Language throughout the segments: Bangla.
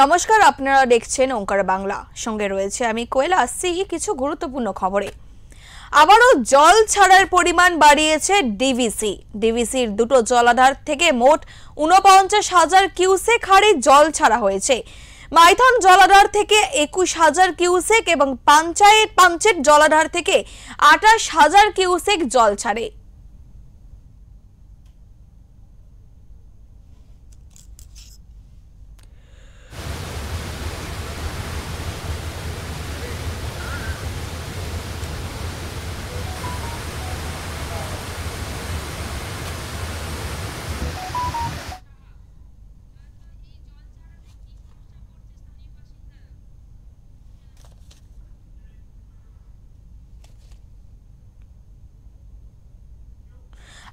নমস্কার, আপনারা দেখছেন ওঙ্কার বাংলা। সঙ্গে রয়েছে আমি কোয়েল। আসছি কিছু গুরুত্বপূর্ণ খবরে। আবারও জল ছাড়ার পরিমাণ বাড়িয়েছে ডিভিসির দুটো জলাধার থেকে মোট ৪৯,০০০ কিউসেক হারে জল ছাড়া হয়েছে। মাইথন জলাধার থেকে ২১,০০০ কিউসেক এবং পাঞ্চেট জলাধার থেকে ২৮,০০০ কিউসেক জল ছাড়ে।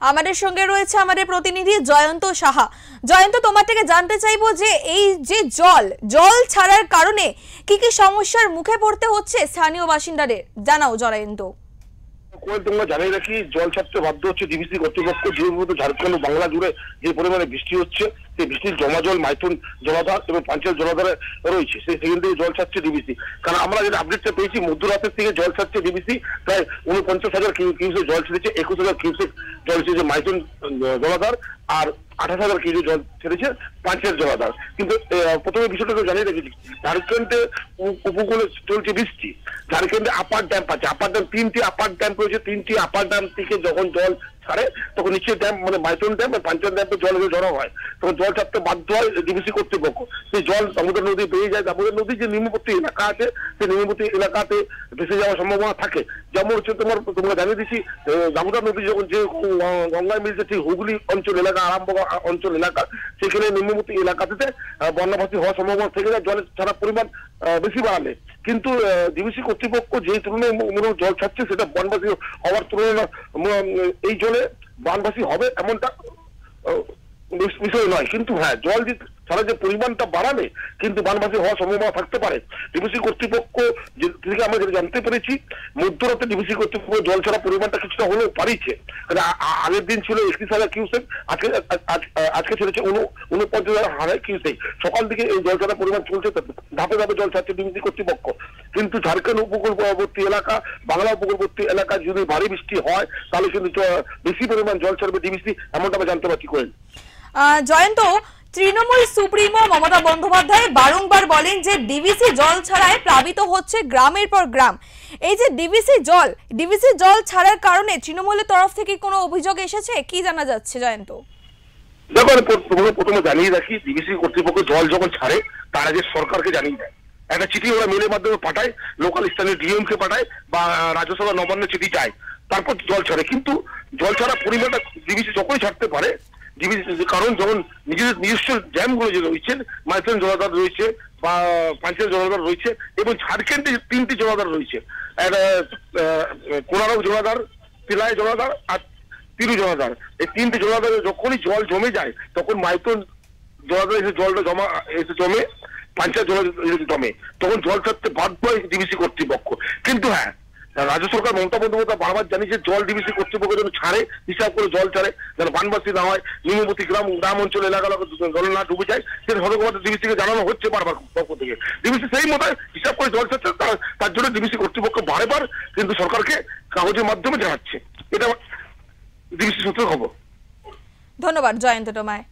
আমাদের সঙ্গে রয়েছে আমাদের প্রতিনিধি জয়ন্ত সাহা। জয়ন্ত, তোমার থেকে জানতে চাইবো যে এই যে জল ছাড়ার কারণে কি কি সমস্যার মুখে পড়তে হচ্ছে স্থানীয় বাসিন্দাদের, জানাও জয়ন্ত। তোমরা জানিয়ে রাখি, জল ছাড়তে বাধ্য হচ্ছে ডিভিসি কর্তৃপক্ষ। যেহেতু ঝাড়খণ্ড বাংলা জুড়ে যে পরিমাণে বৃষ্টি হচ্ছে, সেই বৃষ্টির জমা জল মাইথন জলাধার এবং পাঞ্চেল জলাধারে রয়েছে, সেখান থেকে জল ছাড়ছে ডিভিসি। কারণ আমরা যেটা আপডেটটা পেয়েছি, মধ্যরাতের থেকে জল ছাড়ছে ডিভিসি। প্রায় ৪৯,০০০ কিউসেক জল ছেড়েছে, ২১,০০০ কিউসেক জল ছেড়েছে মাইথন জলাধার, আর ২৮,০০০ কিউসেক জল ছেড়েছে পাঞ্চেল জলাধার। কিন্তু প্রথমে বিষয়টা জানিয়ে রেখেছি, ঝাড়খণ্ডে উপকূলে চলছে বৃষ্টি। ঝাড়খণ্ডে আপার ড্যাম আছে, আপার ড্যাম ৩টি আপার ড্যাম রয়েছে। ৩টি আপার ড্যাম থেকে যখন জল ছাড়ে তখন নিচের ড্যাম মানে মাইথন ড্যাম আর পাঞ্চেল ড্যামে জল জড়ো হয়, তখন জল ছাড়তে বাধ্য হয় ডিভিসি কর্তৃপক্ষ। সেই জল দামোদর নদী বেরিয়ে যায়। দামোদর নদীর যে নিম্নবর্তী এলাকা আছে, সেই নিম্নবর্তী এলাকাতে ভেসে যাওয়ার সম্ভাবনা থাকে। যেমন হচ্ছে তোমরা জানিয়ে দিচ্ছি, দামোদর নদী যখন যে গঙ্গায় মিলছে, ঠিক হুগলি অঞ্চল এলাকা, আরামবাগ অঞ্চল এলাকা, সেখানে নিম্নবর্তী এলাকাতে বন্যাভাসী হওয়ার সম্ভাবনা থেকে যায় জলের ছাড়ার পরিমাণ বেশি বাড়ালে। কিন্তু ডিভিসি কর্তৃপক্ষ যে তুলনায় জল ছাড়ছে, সেটা বনবাসী হওয়ার তুলনায় এই জলে বানবাসী হবে এমনটা বিষয় নয়। কিন্তু হ্যাঁ, জল ছাড়া যে পরিমাণটা বাড়ালে কিন্তু বানবাসী হওয়ার সম্ভাবনা থাকতে পারে। ডিভিসি কর্তৃপক্ষ থেকে আমরা যেটা জানতে পেরেছি, মধ্যরাতে ডিভিসি কর্তৃপক্ষ জল ছাড়া পরিমাণটা কিছুটা হলেও বাড়িয়েছে। আগের দিন ছিল ৩১,০০০ কিউসেক, আজকে ছেড়েছে ৪৯,০০০ কিউসেক। সকাল থেকে এই জল ছাড়া পরিমাণ চলছে, ধাপে ধাপে জল ছাড়ছে ডিভিসি কর্তৃপক্ষ। কিন্তু ঝাড়খণ্ড উপকূলবর্তী এলাকা, বাংলা উপকূলবর্তী এলাকায় যদি ভারী বৃষ্টি হয়, তাহলে কিন্তু বেশি পরিমাণ জল ছাড়বে ডিভিসি, এমনটা আমরা জানতে পারছি। কোয়েল, জয়ন্ত, তৃণমূল সুপ্রিমো মমতা বন্দ্যোপাধ্যায় বারংবার বলেন যে ডিভিসি জল ছাড়ায় প্লাবিত হচ্ছে গ্রামের পর গ্রাম। এই যে ডিভিসি জল ছাড়ার কারণে তৃণমূলের তরফ থেকে কোনো অভিযোগ এসেছে, কি জানা যাচ্ছে জয়ন্ত? দেখো, প্রথমে জানিয়ে রাখি, ডিভিসি কর্তৃপক্ষ জল যখন ছাড়ে তার আগে সরকারকে জানিয়ে দেয়। একটা চিঠি ওরা মেলের মাধ্যমে পাঠায়, লোকাল স্থানীয় ডিএম কে পাঠায় বা রাজ্যসভা নবান্ন চিঠি যায়, তারপর জল ছাড়ে। কিন্তু জল ছাড়া পরিমাণটা ডিভিসি যখনই ছাড়তে পারে, কারণ যখন নিজস্ব ড্যামগুলো যে রয়েছে, মাইথন জলাধার রয়েছে বা পাঞ্চেল জলাধার রয়েছে, এবং ঝাড়খণ্ডে ৩টি জলাধার রয়েছে, একটা কোনারক জলাধার, তিলাই জলাধার আর তিরু জলাধার। এই ৩টি জলাধারে যখনই জল জমে যায়, তখন মাইথন জলাধার এসে জলটা জমে পাঞ্চেল জলাধার জমে, তখন জল ছাড়তে বাধ্য হয় ডিভিসি কর্তৃপক্ষ। কিন্তু হ্যাঁ, রাজ্য সরকার মমতা বন্দ্যোপাধ্যায় বারবার জানিয়েছে জল ডিভিসি কর্তৃপক্ষ যেন ছাড়ে, হিসাব করে জল ছাড়ে, যেন বানবাসী না হয়, নিম্নবর্তী গ্রাম অঞ্চল এলাকা জল না ডুবে যায়, সেটা সতর্কবার্তা ডিভিসিকে জানানো হচ্ছে বারবার পক্ষ থেকে। ডিভিসি সেই মতো হিসাব করে জল ছাড়ছে, তার জন্য ডিভিসি কর্তৃপক্ষ বারবার কিন্তু সরকারকে কাগজের মাধ্যমে জানাচ্ছে। এটা ডিভিসি সূত্রে খবর। ধন্যবাদ জয়ন্ত তোমায়।